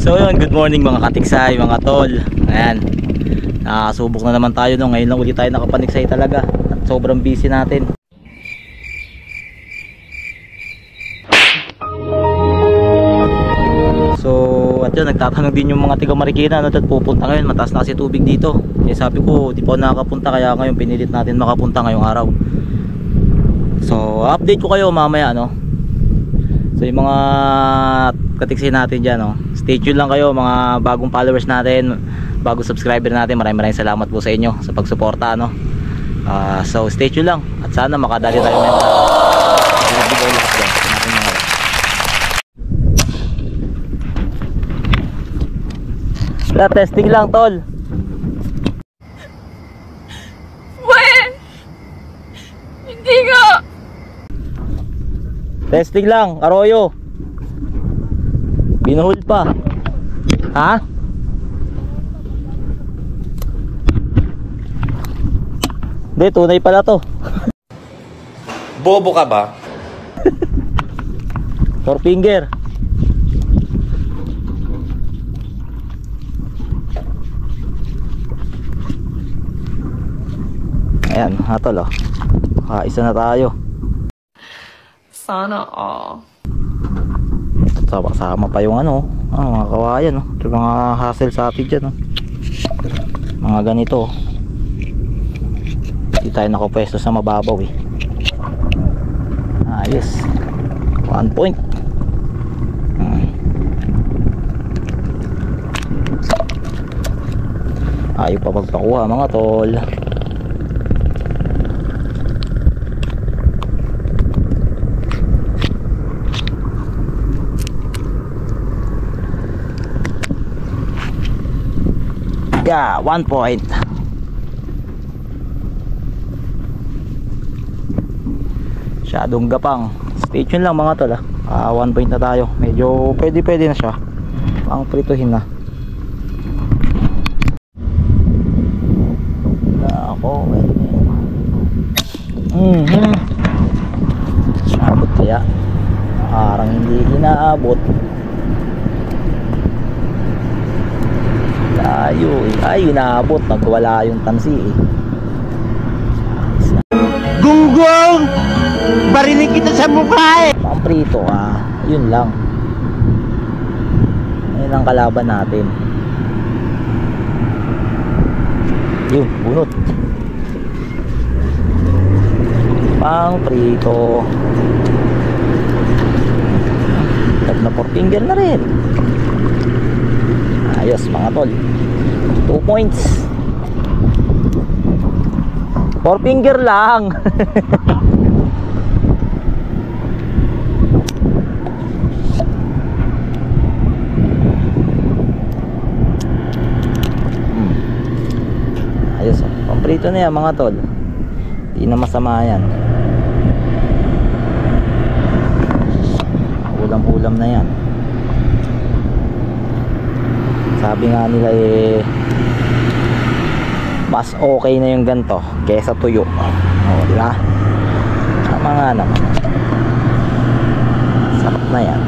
So yun, good morning mga katiksay, mga tol. Ayan, nakasubok na naman tayo no. Ngayon lang ulit tayo nakapaniksay talaga. At sobrang busy natin. So at yun, nagtatanong din yung mga tiga Marikina ano, at pupunta ngayon, mataas na kasi tubig dito. Eh sabi ko, di pa ako nakakapunta, kaya ngayon pinilit natin makapunta ngayong araw. So update ko kayo mamaya no. So yung mga katiksi natin dyan no, stay tuned lang kayo mga bagong followers natin, bagong subscriber natin. Maraming salamat po sa inyo sa pagsuporta no. So stay tuned lang at sana makadali tayo ngayon. Testing lang tol. When? Hindi nga. Testing lang, Arroyo. Binuhol pa. Ha? Hindi, tunay pala to. Bobo ka ba? Four finger. Ayan, hatol oh. Isa na tayo. Sana all. Sama pa yung ano, mga kawayan no? Yung mga hassle sa atin dyan no? Mga ganito. Hindi tayo nakapwesto sa mababaw eh. Ayos. 1 point. Ayaw pa pagpakuha mga tol. Yeah, 1 point. Masyadong gapang. Stay tuned lang mga tol 1 point na tayo. Medyo pwede na siya. Pang prituhin na. Ako abot kaya? Parang hindi inaabot. Tayo ay inaabot, nagwala yung tansi eh. Gunggong! Barinig kita sa mukha eh! Pamprito yun lang. Yun ang kalaban natin. Yun, bunot. Pamprito. Tag na 4 finger na rin. Ayos mga tol, 2 points. 4 finger lang. Ayos pamprito na yan mga tol. Hindi na masama yan. Ulam na yan. Sabi nga nila mas okay na yung ganto kesa tuyo. Diba? Tama nga naman. Sarap na yan.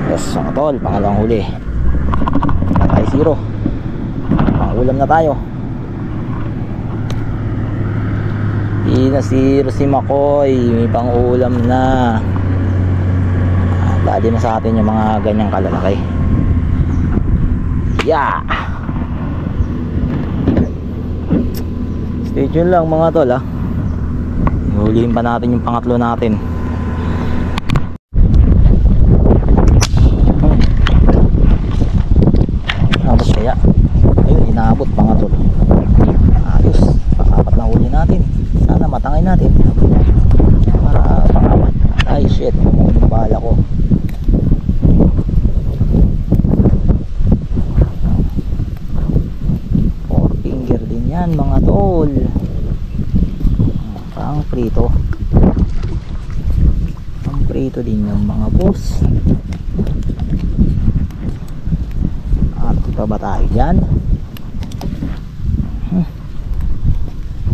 Yes mga tol, pangalawang huli. Patay 0. Pangulam na tayo. Di na 0 si Makoy. May pangulam na. Dali na sa atin yung mga ganyang kalalaki. Yeah. Stay tuned lang mga tol Huliin pa natin yung pangatlo natin. Abot kaya? Ayun, inaabot mga tol. Ayos. Pang-apat na huli natin. Sana matangay natin para pang-apat. Ay shit, yung bala ko. Mga tol, pang prito din yung mga boss. At ito ba tayo dyan?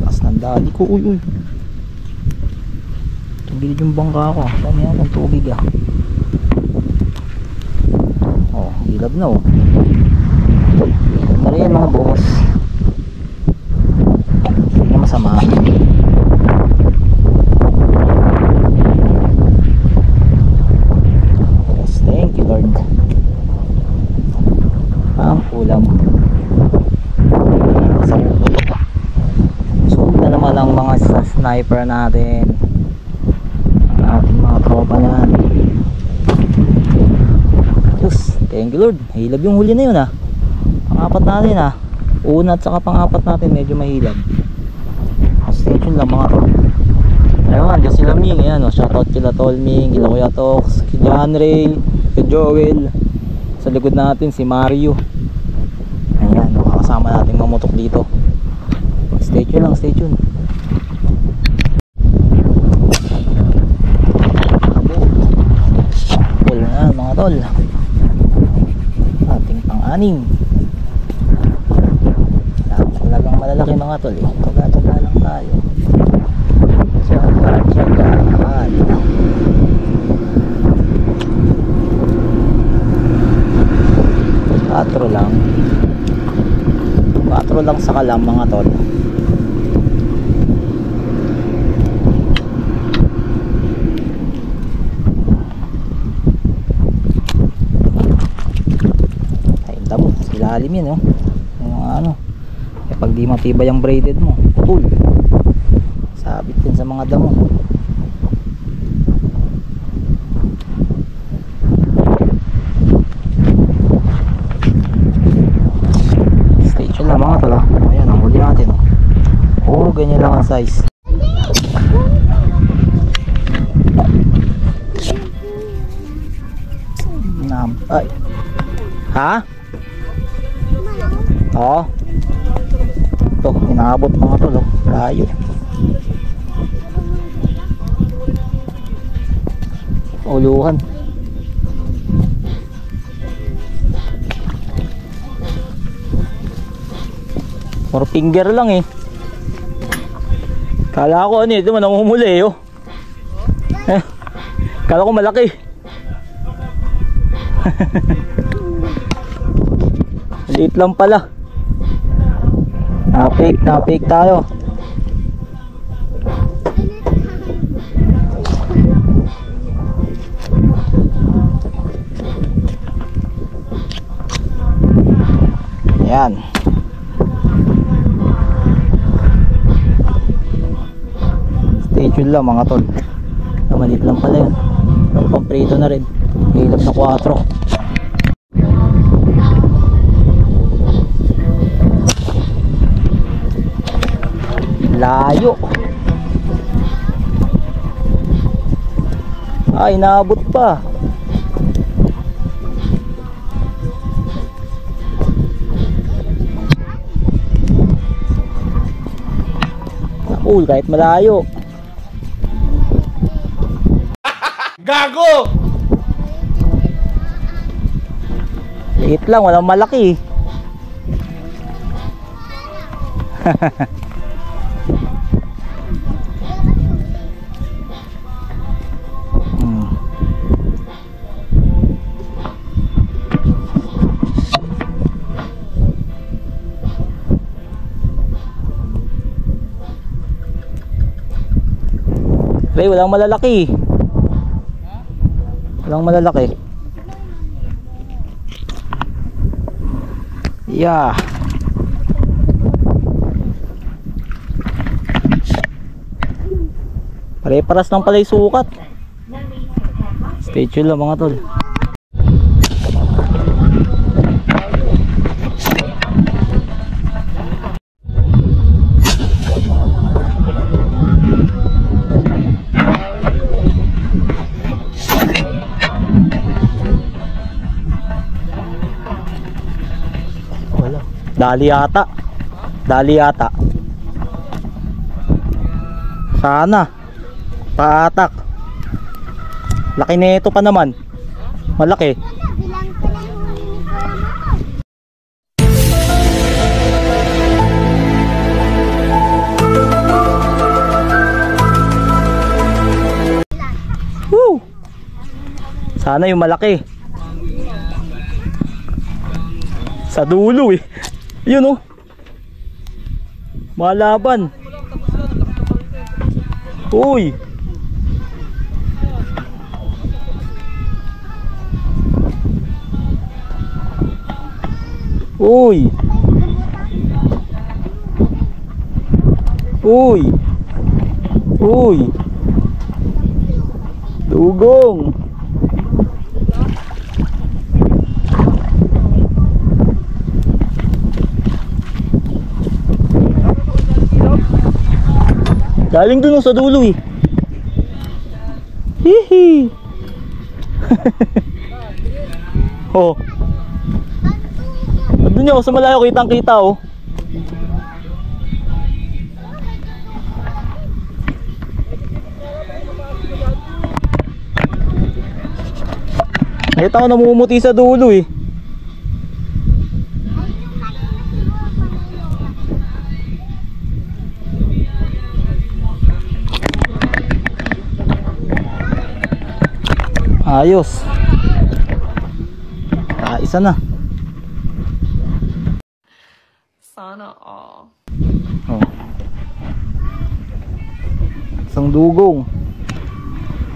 Taas ng dali ko. Uy tagilid yung bangka ko. Dami akong tubig Hilab na oh. Hilab na rin mga boss. Hindi masama. Yes, thank you Lord. Ang ulam sa ulo. Suot na naman ang mga sniper natin. Ating mga tropa yan. Diyos, thank you Lord. Hilab yung huli na yun ah. Pang-apat natin ah. Una at saka pang-apat natin medyo mahilab. Stay tuned lang mga tropa. Ayun, andyan sila Ming. Ayan, oh. Shoutout kila Tol Ming, kila Kuya Tox, kila John Ray, kila Joel. Sa likod natin si Mario. Ayan, makakasama natin mamutok dito. Stay tuned lang, stay tuned. Full na mga tol. Ating pang-anim. Talagang malalaki mga tol eh. Taga-taga lang tayo. Tsaga-tsagaan. 4 lang. 4 lang sa kalam mga tol. Ay, damo. Silalim yun, oh. Yung ano. Eh, pag di matibay ang braided mo, putol. Sabit din sa mga damo. Station lang mga tala. Ayan, ang huli natin, oh. Puro ganyan lang ang size. Ay. Ha? Oo. Ito, inaabot mga tol, oh. Layo. Uluhan. Or finger lang eh. Kala ko ano eh, ito man namumuli eh, oh. Kala ko malaki. Liit lang pala. Na-fake tayo. Ayan. Stay tuned lang mga tol. Maliit lang pala yun. Pero pamprito na rin. Hilap na 4. Layo. Ay, naabot pa. Nakul kahit malayo. Gago! Liit lang, walang malaki. Ray, walang malalaki. Walang malalaki. Yeah. Pare-paras lang pala yung sukat. Stay tuned lang mga tol. Dali yata. Dali yata. Sana. Paatak. Laki nito pa naman. Malaki. Woo! Sana yung malaki. Sa dulo eh. Yun oh. Malaban. Uy. Uy. Uy. Uy. Dugong. Galing dun sa dulo eh. Hihi. Oh. Doon niyo sa malayo kitang kita oh. Nakita ko namumuti sa dulo eh. Ayos. Isa na. Sana all. Oh. Isang dugong.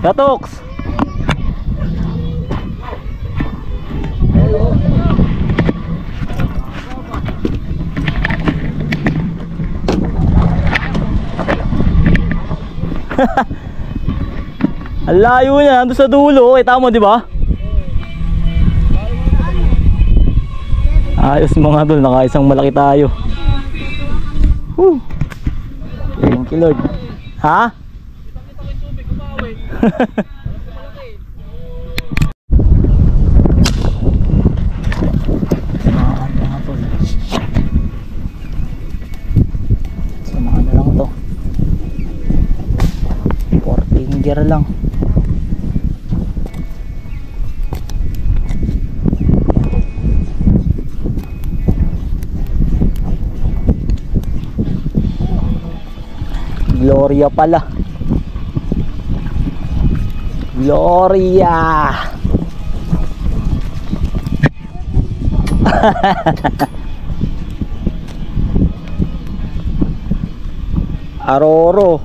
Katoks. Ang layo niya, nandun sa dulo. Kita mo, di ba? Ayos mga dol, nakaisang malaki tayo. Woo. Thank you Lord. Ha? Samahan na lang to. 14 gear lang. Gloria pala. Gloria. Aroro.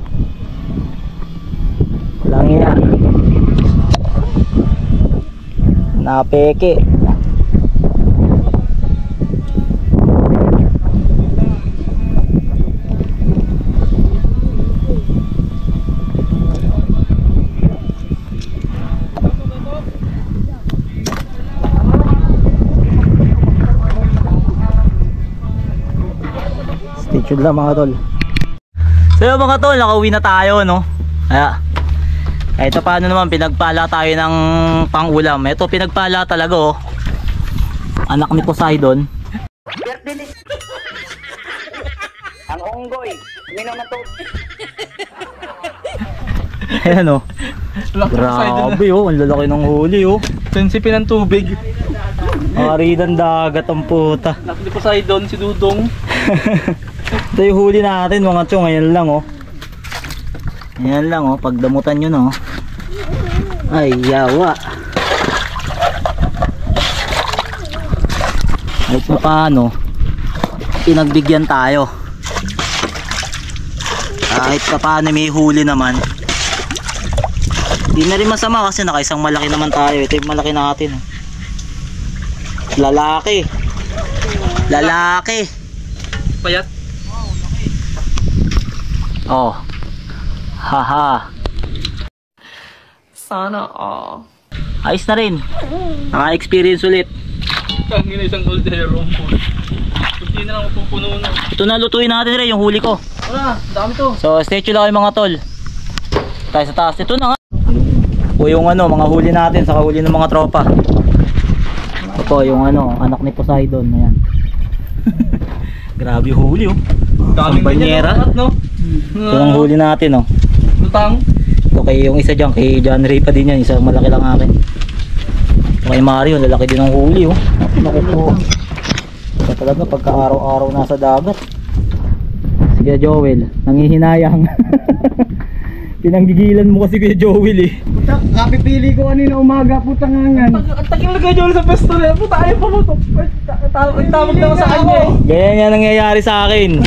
Lang yan. Napeke. Stay tuned lang mga tol. So yun mga tol, nakauwi na tayo no. Kaya ito paano naman, pinagpala tayo ng pang-ulam. Ito pinagpala talaga oh. Anak ni Poseidon. Ang unggoy, minom na to. Ayan oh. Grabe oh, ang lalaki ng huli oh. Sensipi ng tubig. Aridan dagat ang puta. Laki ni Poseidon, si Dudong. Ito yung huli natin mga chong, ayan lang oh. Ayan lang oh, pagdamutan nyo no. Ay yawa. Kahit pa paano, pinagbigyan tayo. Kahit pa paano may huli naman. Di na rin masama kasi nakaisang malaki naman tayo. Ito yung malaki natin. Lalaki. Lalaki. Payat. Oh. Haha. Sana all. Ayos na rin. Naka-experience ulit. Kangin na isang old hero. Hindi na lang mapupuno na. Ito na, lutuin natin rin yung huli ko. Wala, dami to. So stay tuned lang kayo mga tol. Tayo sa taas. Ito na nga. O yung ano, mga huli natin sa huli ng mga tropa. Ito po yung ano, anak ni Poseidon. Ayan. Grabe yung huli oh. Daming banyera. ganyan, no? Ito ang huli natin oh. Lutang. Ito kay yung isa dyan, kay John Ray pa din yan. Isa malaki lang akin. Ito kay Mario, lalaki din ang huli oh. Naku po. Ito talaga pagka araw-araw nasa dagat. Sige Joel, nangihinayang. Pinanggigilan mo kasi Kuya Joel eh. Puta, kapipili ko kanina umaga, puta nga yan. Ang tagal na kayo sa pesto na yan. Puta, ayaw pa mo to. Tawag na ako sa kanya eh. Ganyan yan nangyayari sa akin.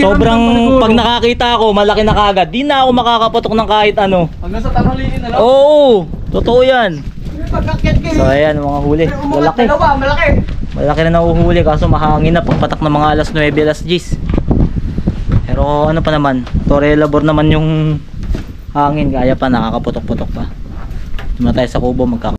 Sobrang pag nakakita ako, malaki na kagad. Di na ako makakapatok ng kahit ano. Hanggang sa tanghaliin na lang. Oo, totoo yan. Pagkakit kayo. So ayan mga huli. Malaki. Dalawa, malaki. Malaki na nahuhuli kaso mahangin na pagpatak ng mga alas 9, alas 10. Pero ano pa naman, torelabor naman yung hangin, kaya pa nakakaputok-putok pa. Tuma tayo sa kubo magkaka